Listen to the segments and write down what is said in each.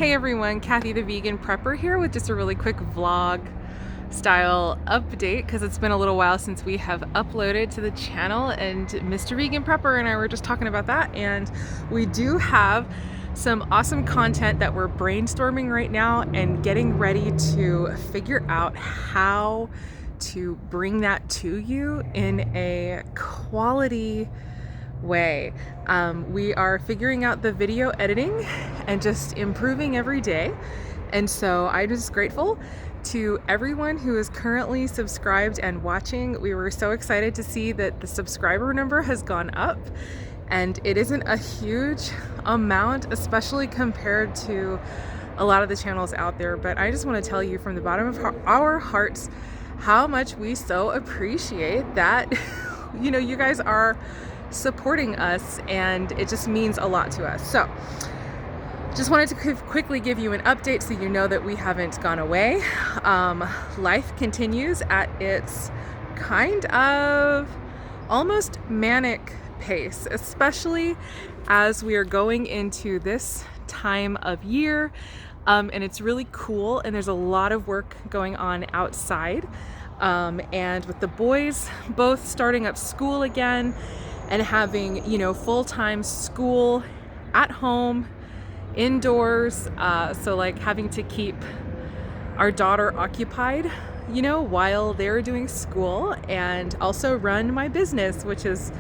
Hey everyone, Kathy the Vegan Prepper here with just a really quick vlog style update because it's been a little while since we have uploaded to the channel, and Mr. Vegan Prepper and I were just talking about that, and we do have some awesome content that we're brainstorming right now and getting ready to figure out how to bring that to you in a quality way. We are figuring out the video editing and just improving every day. And so I'm just grateful to everyone who is currently subscribed and watching. We were so excited to see that the subscriber number has gone up, and it isn't a huge amount, especially compared to a lot of the channels out there. But I just want to tell you from the bottom of our hearts how much we so appreciate that you guys are supporting us, and it just means a lot to us. So just wanted to quickly give you an update so you know that we haven't gone away. Life continues at its kind of almost manic pace, especially as we are going into this time of year, and it's really cool, and there's a lot of work going on outside, and with the boys both starting up school again and having, full-time school at home, indoors. So like having to keep our daughter occupied, while they're doing school, and also run my business, which is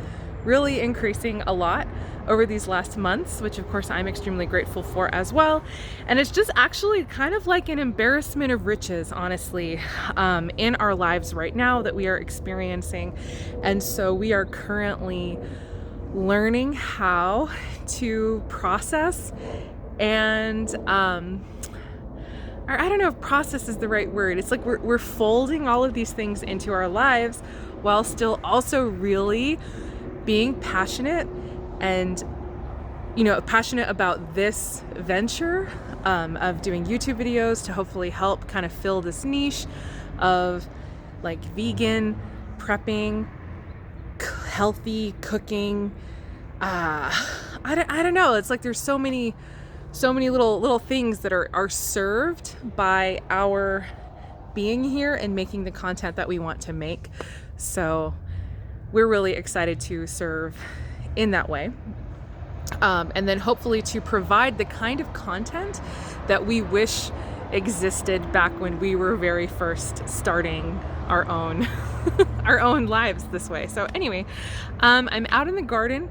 really increasing a lot over these last months, which of course I'm extremely grateful for as well. And it's just actually kind of like an embarrassment of riches, honestly, in our lives right now that we are experiencing. And so we are currently learning how to process and I don't know if process is the right word. It's like we're folding all of these things into our lives while still also really being passionate and passionate about this venture of doing YouTube videos to hopefully help kind of fill this niche of like vegan prepping, healthy cooking. I don't know. It's like there's so many little things that are served by our being here and making the content that we want to make. So we're really excited to serve in that way. And then hopefully to provide the kind of content that we wish existed back when we were very first starting our own our own lives this way. So anyway, I'm out in the garden.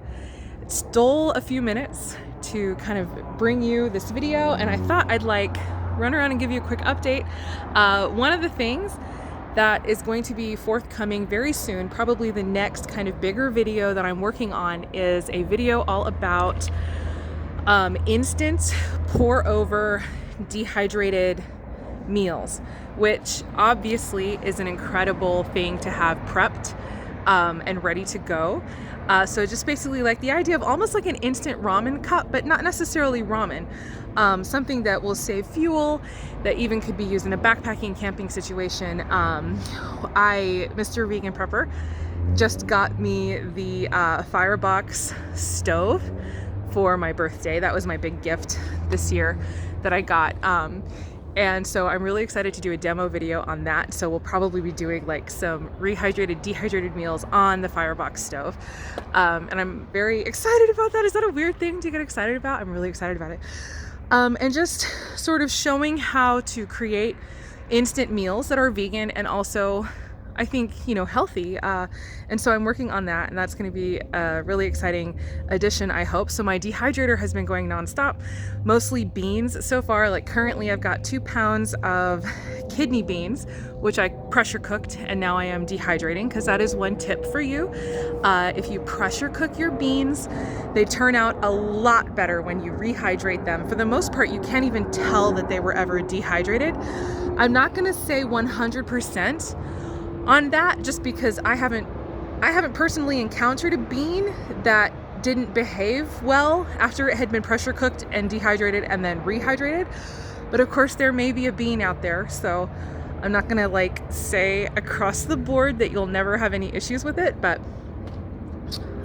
It stole a few minutes to kind of bring you this video, and I thought I'd run around and give you a quick update. One of the things that is going to be forthcoming very soon, probably the next kind of bigger video that I'm working on, is a video all about instant pour over dehydrated meals, which obviously is an incredible thing to have prepped and ready to go. So just basically like the idea of almost like an instant ramen cup, but not necessarily ramen. Something that will save fuel, that even could be used in a backpacking camping situation. Mr. Vegan Prepper just got me the Firebox stove for my birthday. That was my big gift this year that I got. And so I'm really excited to do a demo video on that. So we'll probably be doing like some dehydrated meals on the Firebox stove. And I'm very excited about that. Is that a weird thing to get excited about? I'm really excited about it. And just sort of showing how to create instant meals that are vegan and also, I think, healthy. And so I'm working on that, and that's going to be a really exciting addition, I hope. So my dehydrator has been going nonstop, mostly beans so far. Like currently I've got 2 pounds of kidney beans, which I pressure cooked, and now I am dehydrating, because that is one tip for you. If you pressure cook your beans, they turn out a lot better when you rehydrate them. For the most part, you can't even tell that they were ever dehydrated. I'm not going to say 100% on that, just because I haven't personally encountered a bean that didn't behave well after it had been pressure cooked and dehydrated and then rehydrated. But of course there may be a bean out there, so I'm not gonna say across the board that you'll never have any issues with it, but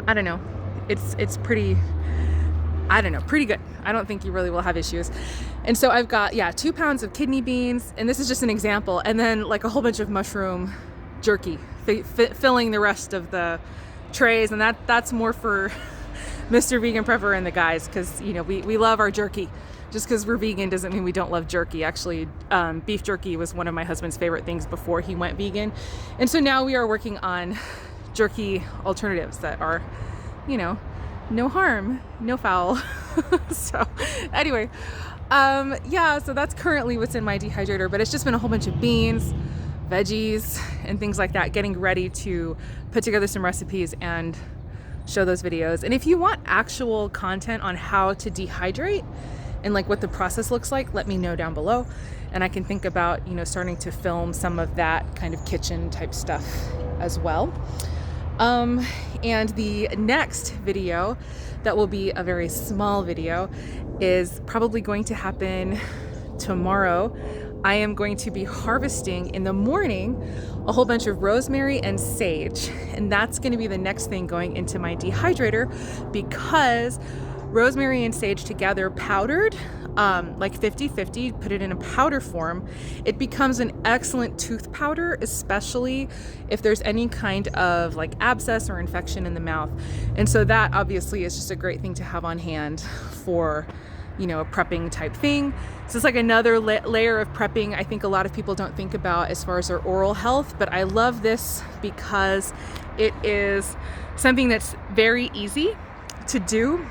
I don't know. It's pretty I don't know, pretty good. I don't think you really will have issues. And so I've got, 2 pounds of kidney beans, and this is just an example, and then like a whole bunch of mushroom jerky filling the rest of the trays, and that's more for Mr. Vegan Prepper and the guys, because we love our jerky. Just because we're vegan doesn't mean we don't love jerky. Actually, beef jerky was one of my husband's favorite things before he went vegan, and so now we are working on jerky alternatives that are, no harm, no foul. So anyway, so that's currently what's in my dehydrator, but it's just been a whole bunch of beans, veggies, and things like that, getting ready to put together some recipes and show those videos. And if you want actual content on how to dehydrate and like what the process looks like, let me know down below, and I can think about, starting to film some of that kind of kitchen type stuff as well. And the next video, that will be a very small video, is probably going to happen tomorrow. I am going to be harvesting in the morning a whole bunch of rosemary and sage, and that's going to be the next thing going into my dehydrator, because rosemary and sage together powdered, like 50-50, put it in a powder form, it becomes an excellent tooth powder, especially if there's any kind of like abscess or infection in the mouth. And so that obviously is just a great thing to have on hand for, a prepping type thing. So it's like another layer of prepping I think a lot of people don't think about as far as their oral health, but I love this because it is something that's very easy to do.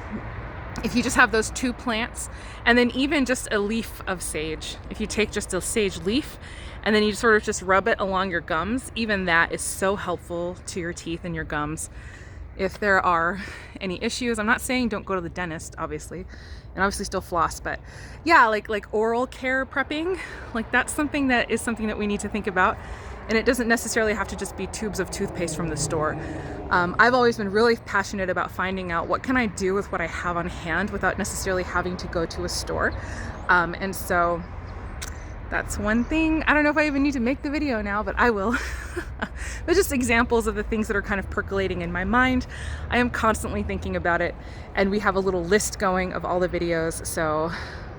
If you just have those 2 plants, and then even just a leaf of sage, if you take just a sage leaf and then you sort of just rub it along your gums, even that is so helpful to your teeth and your gums if there are any issues. I'm not saying don't go to the dentist, obviously, and obviously still floss, but yeah, like oral care prepping, like that's something that we need to think about. And it doesn't necessarily have to just be tubes of toothpaste from the store. I've always been really passionate about finding out what can I do with what I have on hand without necessarily having to go to a store. And so that's one thing. I don't know if I even need to make the video now, but I will. But just examples of the things that are kind of percolating in my mind. I am constantly thinking about it, and we have a little list going of all the videos. So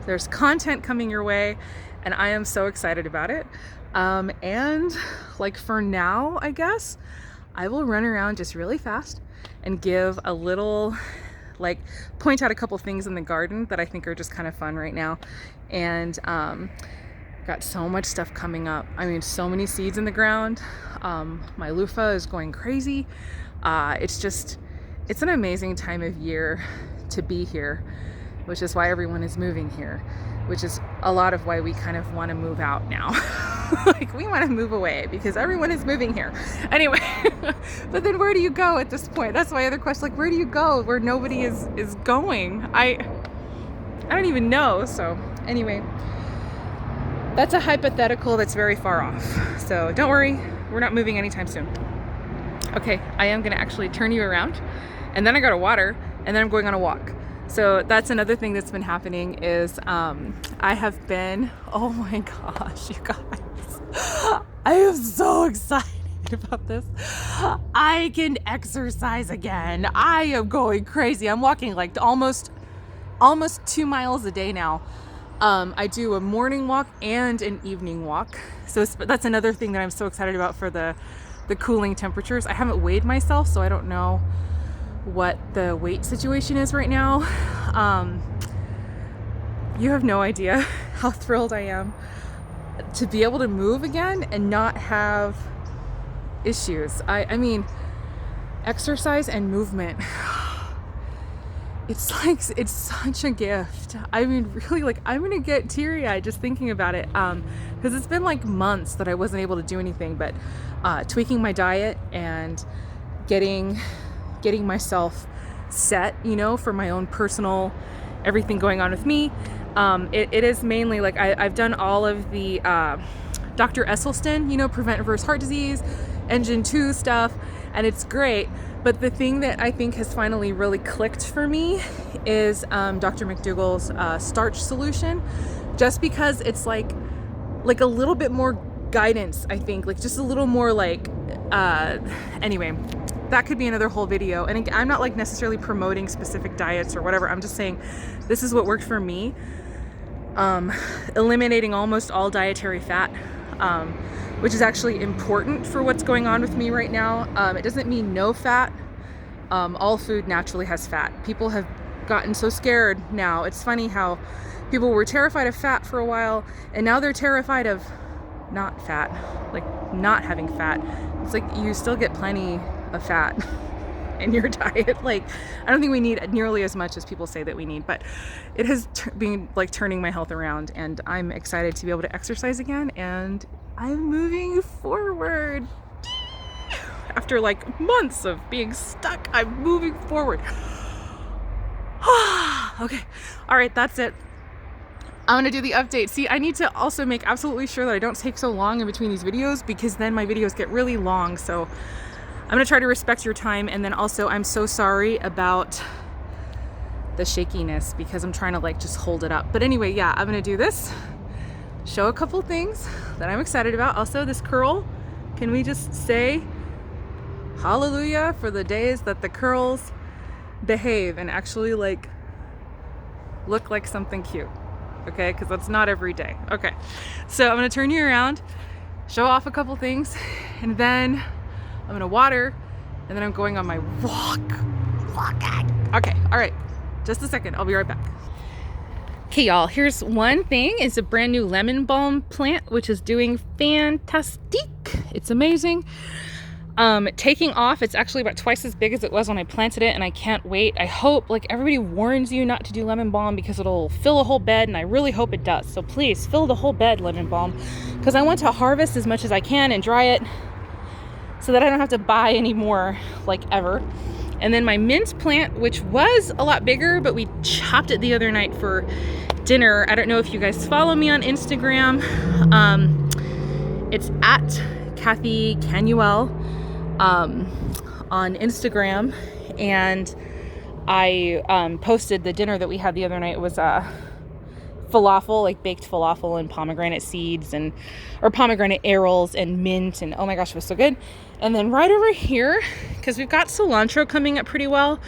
there's content coming your way, and I am so excited about it. And like for now, I guess I will run around just really fast and give a little, like, point out a couple things in the garden that I think are just kind of fun right now. And got so much stuff coming up. I mean, so many seeds in the ground. My loofah is going crazy. It's an amazing time of year to be here, which is why everyone is moving here, which is a lot of why we kind of want to move out now. Like, we want to move away because everyone is moving here. Anyway, but then where do you go at this point? That's my other question. Like, where do you go where nobody is going? I don't even know. So anyway, that's a hypothetical that's very far off. So don't worry, we're not moving anytime soon. Okay, I am going to actually turn you around, and then I go to water, and then I'm going on a walk. So that's another thing that's been happening is I have been, oh my gosh, you guys, I am so excited about this. I can exercise again. I am going crazy. I'm walking like almost 2 miles a day now. I do a morning walk and an evening walk. So that's another thing that I'm so excited about for the cooling temperatures. I haven't weighed myself, so I don't know what the weight situation is right now. You have no idea how thrilled I am to be able to move again and not have issues. I mean, exercise and movement, it's such a gift. I mean, really, like, I'm gonna get teary-eyed just thinking about it, because it's been like months that I wasn't able to do anything but tweaking my diet and getting myself set, for my own personal everything going on with me. It is mainly like I've done all of the Dr. Esselstyn, Prevent Reverse Heart Disease, Engine 2 stuff, and it's great. But the thing that I think has finally really clicked for me is Dr. McDougall's starch solution, just because it's like a little bit more guidance, I think, like just a little more like, anyway, that could be another whole video. And I'm not like necessarily promoting specific diets or whatever. I'm just saying this is what worked for me. Eliminating almost all dietary fat, which is actually important for what's going on with me right now. It doesn't mean no fat. All food naturally has fat. People have gotten so scared now. It's funny how people were terrified of fat for a while, and now they're terrified of not fat, like not having fat. It's like you still get plenty of fat in your diet. Like, I don't think we need nearly as much as people say that we need, but it has been like turning my health around, and I'm excited to be able to exercise again, and I'm moving forward. After like months of being stuck, I'm moving forward. Okay, all right, that's it. I'm gonna do the update. See, I need to also make absolutely sure that I don't take so long in between these videos, because then my videos get really long. So I'm gonna try to respect your time. And then also, I'm so sorry about the shakiness, because I'm trying to like just hold it up. But anyway, yeah, I'm gonna do this, show a couple things that I'm excited about. Also, this curl, can we just say hallelujah for the days that the curls behave and actually like look like something cute? Okay, because that's not every day. Okay, so I'm gonna turn you around, show off a couple things, and then I'm gonna water, and then I'm going on my walk. Okay, all right, just a second, I'll be right back. Okay, y'all, here's one thing. It's a brand new lemon balm plant, which is doing fantastic. It's amazing. Taking off, it's actually about twice as big as it was when I planted it, and I can't wait. I hope, like, everybody warns you not to do lemon balm because it'll fill a whole bed, and I really hope it does. So please fill the whole bed lemon balm, because I want to harvest as much as I can and dry it so that I don't have to buy any more, like, ever. And then my mint plant, which was a lot bigger, but we chopped it the other night for dinner. I don't know if you guys follow me on Instagram. It's at Kathy Canuel on Instagram, and I posted the dinner that we had the other night. It was falafel, like baked falafel and pomegranate seeds or pomegranate arils and mint, and oh my gosh, it was so good. And then right over here, because we've got cilantro coming up pretty well,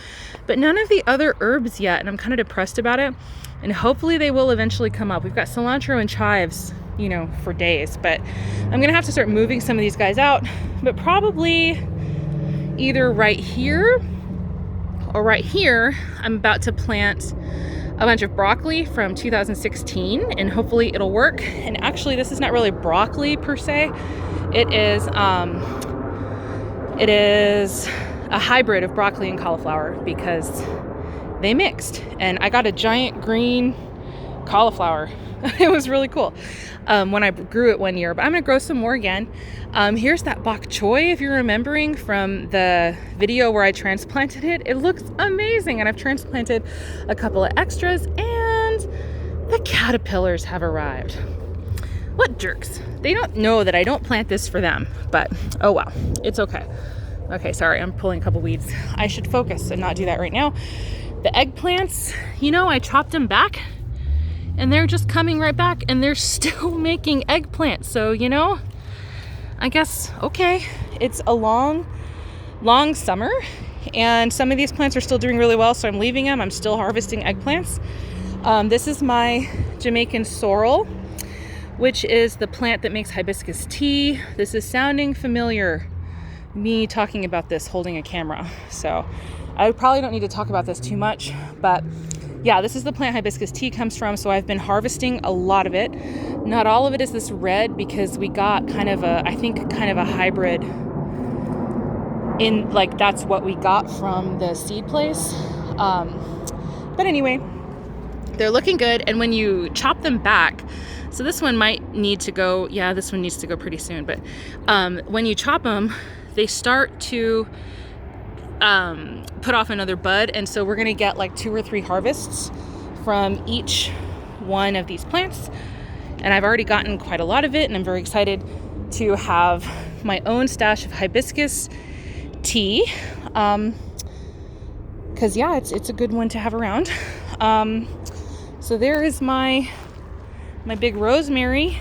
but none of the other herbs yet, and I'm kind of depressed about it, and hopefully they will eventually come up. We've got cilantro and chives, you know, for days, but I'm gonna have to start moving some of these guys out, but probably either right here or right here. I'm about to plant a bunch of broccoli from 2016, and hopefully it'll work. And actually, this is not really broccoli per se. It is a hybrid of broccoli and cauliflower, because they mixed, and I got a giant green cauliflower. It was really cool when I grew it one year, but I'm gonna grow some more again. Here's that bok choy, if you're remembering from the video where I transplanted it. It looks amazing, and I've transplanted a couple of extras, and the caterpillars have arrived. What jerks. They don't know that I don't plant this for them, but oh well, it's okay. Okay, sorry, I'm pulling a couple weeds. I should focus and not do that right now. The eggplants, you know, I chopped them back, and they're just coming right back, and they're still making eggplants. So, you know, I guess, okay, it's a long summer, and some of these plants are still doing really well, so I'm leaving them. I'm still harvesting eggplants. This is my Jamaican sorrel, which is the plant that makes hibiscus tea. This is sounding familiar, me talking about this holding a camera. So I probably don't need to talk about this too much, but yeah, this is the plant hibiscus tea comes from. So I've been harvesting a lot of it. Not all of it is this red, because we got kind of a hybrid in, like, that's what we got from the seed place. But anyway, they're looking good. And when you chop them back, so this one might need to go, yeah, this one needs to go pretty soon. But when you chop them, they start to put off another bud, and so we're gonna get like 2 or 3 harvests from each one of these plants, and I've already gotten quite a lot of it, and I'm very excited to have my own stash of hibiscus tea, because yeah, it's a good one to have around. So there is my big rosemary,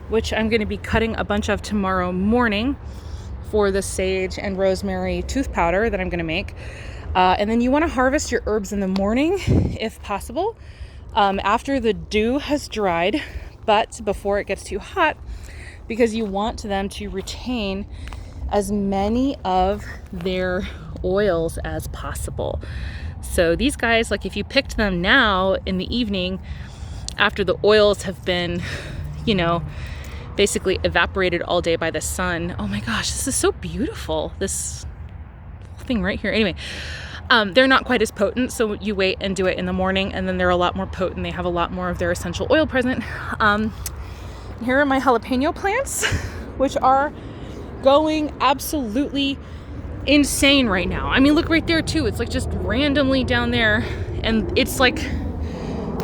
which I'm going to be cutting a bunch of tomorrow morning for the sage and rosemary tooth powder that I'm going to make. And then you want to harvest your herbs in the morning if possible, after the dew has dried, but before it gets too hot, because you want them to retain as many of their oils as possible. So these guys, like if you picked them now in the evening after the oils have been, you know, basically evaporated all day by the sun. Oh my gosh, this is so beautiful. This thing right here. Anyway, they're not quite as potent, so you wait and do it in the morning, and then they're a lot more potent. They have a lot more of their essential oil present. Here are my jalapeno plants, which are going absolutely insane right now. I mean, look right there too. It's like just randomly down there, and it's like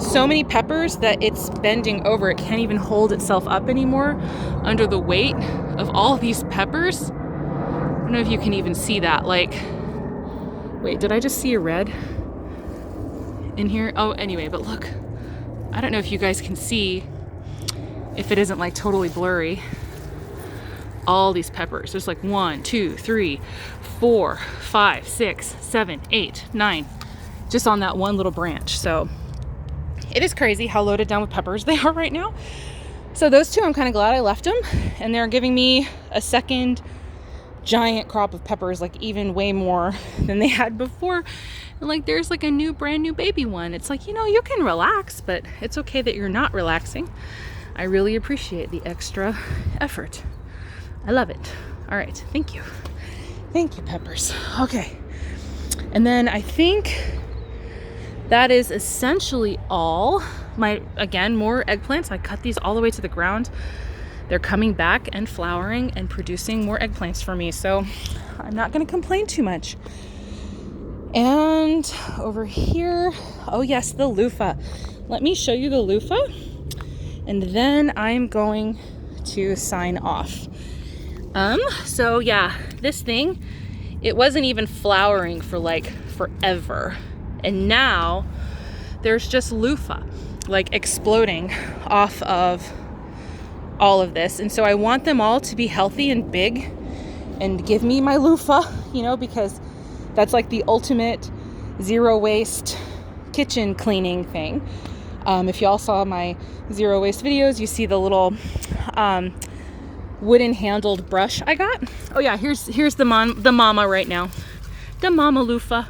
so many peppers that it's bending over. It can't even hold itself up anymore under the weight of all these peppers. I don't know if you can even see that. Like, wait, did I just see a red in here? Oh, anyway, but look, I don't know if you guys can see, if it isn't like totally blurry, all these peppers. There's like 1, 2, 3, 4, 5, 6, 7, 8, 9, just on that one little branch. So it is crazy how loaded down with peppers they are right now. So those two, I'm kind of glad I left them, and they're giving me a second giant crop of peppers, like even way more than they had before. And like there's like a new brand new baby one. It's like, you know, you can relax, but it's okay that you're not relaxing. I really appreciate the extra effort. I love it. All right, thank you peppers. Okay, and then I think that is essentially all. Again, more eggplants. I cut these all the way to the ground. They're coming back and flowering and producing more eggplants for me, so I'm not going to complain too much. And over here, oh yes, the loofah. Let me show you the loofah, and then I'm going to sign off. So yeah, this thing, it wasn't even flowering for like forever. And now there's just loofah like exploding off of all of this. And so I want them all to be healthy and big and give me my loofah, you know, because that's like the ultimate zero waste kitchen cleaning thing. If y'all saw my zero waste videos, you see the little wooden handled brush I got. Oh yeah, here's the mama right now. The mama loofah.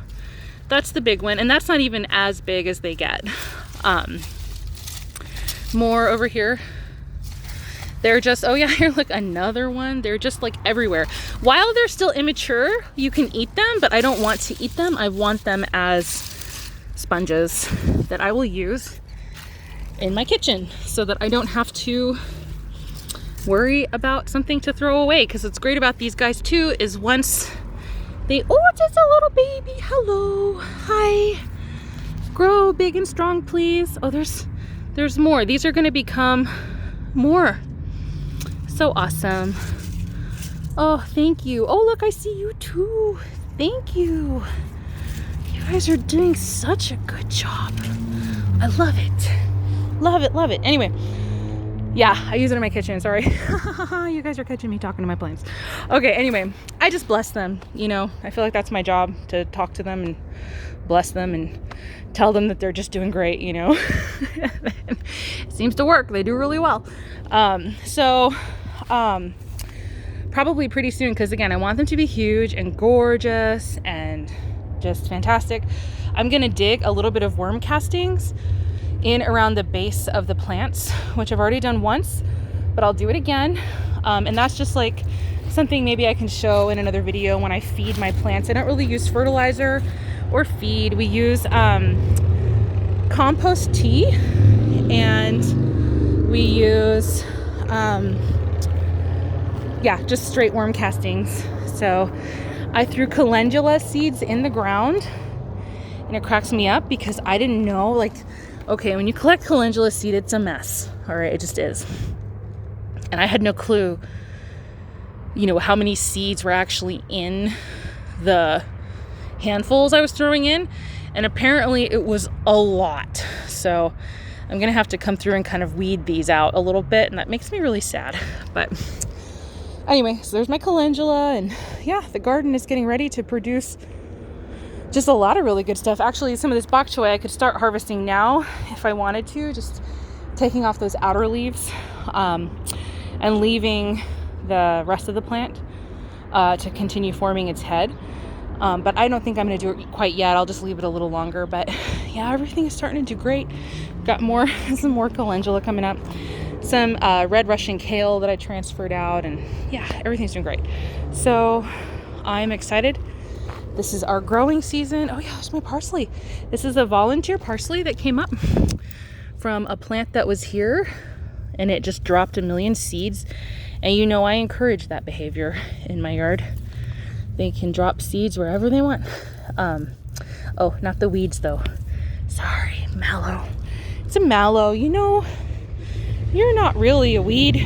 That's the big one, and that's not even as big as they get. More over here. They're just, oh yeah, here, look, another one. They're just like everywhere. While they're still immature, you can eat them, but I don't want to eat them. I want them as sponges that I will use in my kitchen so that I don't have to worry about something to throw away. Because what's great about these guys too is once they, oh, just a little baby. Hello. Hi. Grow big and strong, please. Oh, there's more. These are going to become more. So awesome. Oh, thank you. Oh, look, I see you too. Thank you. You guys are doing such a good job. I love it. Love it, love it. Anyway, yeah, I use it in my kitchen. Sorry. You guys are catching me talking to my plants. Okay, anyway, I just bless them. You know, I feel like that's my job, to talk to them and bless them and tell them that they're just doing great, you know. It seems to work. They do really well. Probably pretty soon, because again, I want them to be huge and gorgeous and just fantastic. I'm gonna dig a little bit of worm castings in around the base of the plants, which I've already done once, but I'll do it again. And that's just like something maybe I can show in another video when I feed my plants. I don't really use fertilizer or feed. We use compost tea, and we use just straight worm castings. So I threw calendula seeds in the ground, and it cracks me up because I didn't know, like, okay, when you collect calendula seed, it's a mess. All right, it just is. And I had no clue, you know, how many seeds were actually in the handfuls I was throwing in. And apparently it was a lot. So I'm gonna have to come through and kind of weed these out a little bit, and that makes me really sad. But Anyway, so there's my calendula, and yeah, the garden is getting ready to produce just a lot of really good stuff. Actually, some of this bok choy I could start harvesting now if I wanted to, just taking off those outer leaves and leaving the rest of the plant to continue forming its head. But I don't think I'm going to do it quite yet. I'll just leave it a little longer. But yeah, everything is starting to do great. Got some more calendula coming up. Some red Russian kale that I transferred out. And yeah, everything's doing great. So I'm excited. This is our growing season. Oh yeah, there's my parsley. This is a volunteer parsley that came up from a plant that was here. And it just dropped a million seeds. And you know I encourage that behavior in my yard. They can drop seeds wherever they want. Oh, not the weeds though. Sorry, mallow. It's a mallow. You know, you're not really a weed.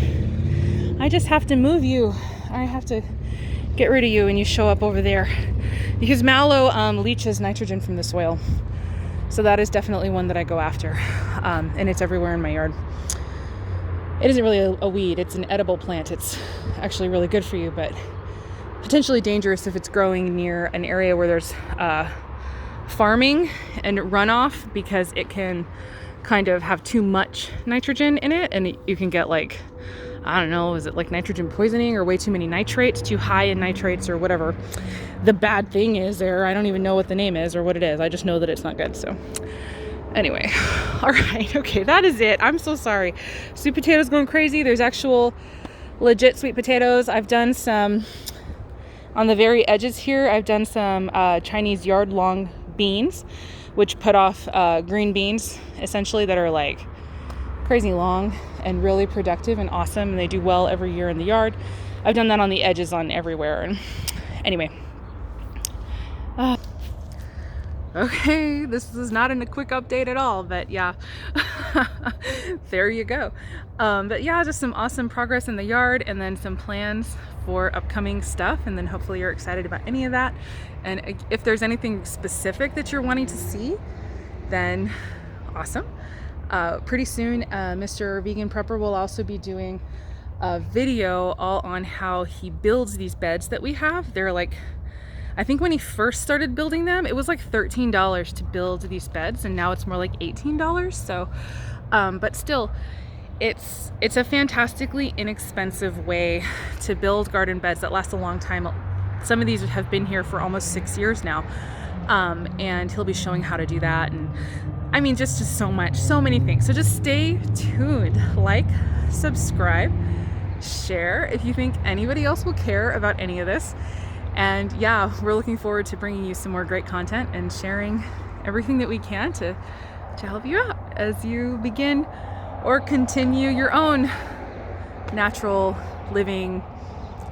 I just have to move you. I have to get rid of you and you show up over there. Because mallow leaches nitrogen from the soil. So that is definitely one that I go after. And it's everywhere in my yard. It isn't really a weed. It's an edible plant. It's actually really good for you, but potentially dangerous if it's growing near an area where there's farming and runoff, because it can kind of have too much nitrogen in it, and you can get like, I don't know, is it like nitrogen poisoning or way too many nitrates, too high in nitrates or whatever the bad thing is there. I don't even know what the name is or what it is. I just know that it's not good. So anyway, all right, okay, that is it. I'm so sorry. Sweet potatoes going crazy. There's actual legit sweet potatoes. I've done some on the very edges here. I've done some Chinese yard long beans, which put off green beans essentially that are like crazy long and really productive and awesome, and they do well every year in the yard. I've done that on the edges on everywhere. And anyway, okay, this is not a quick update at all, but yeah, there you go. But yeah, just some awesome progress in the yard, and then some plans for upcoming stuff, and then hopefully you're excited about any of that. And if there's anything specific that you're wanting to see, then awesome. Pretty soon, Mr. Vegan Prepper will also be doing a video all on how he builds these beds that we have. They're like, I think when he first started building them, it was like $13 to build these beds, and now it's more like $18. So, but still, it's a fantastically inexpensive way to build garden beds that last a long time. Some of these have been here for almost 6 years now, and he'll be showing how to do that. And I mean, just so many things. So just stay tuned. Like, subscribe, share if you think anybody else will care about any of this. And yeah, we're looking forward to bringing you some more great content and sharing everything that we can to help you out as you begin or continue your own natural living,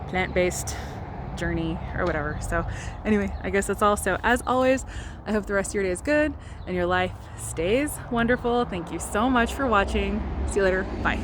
plant-based journey or whatever. So anyway, I guess that's all. So as always, I hope the rest of your day is good and your life stays wonderful. Thank you so much for watching. See you later. Bye.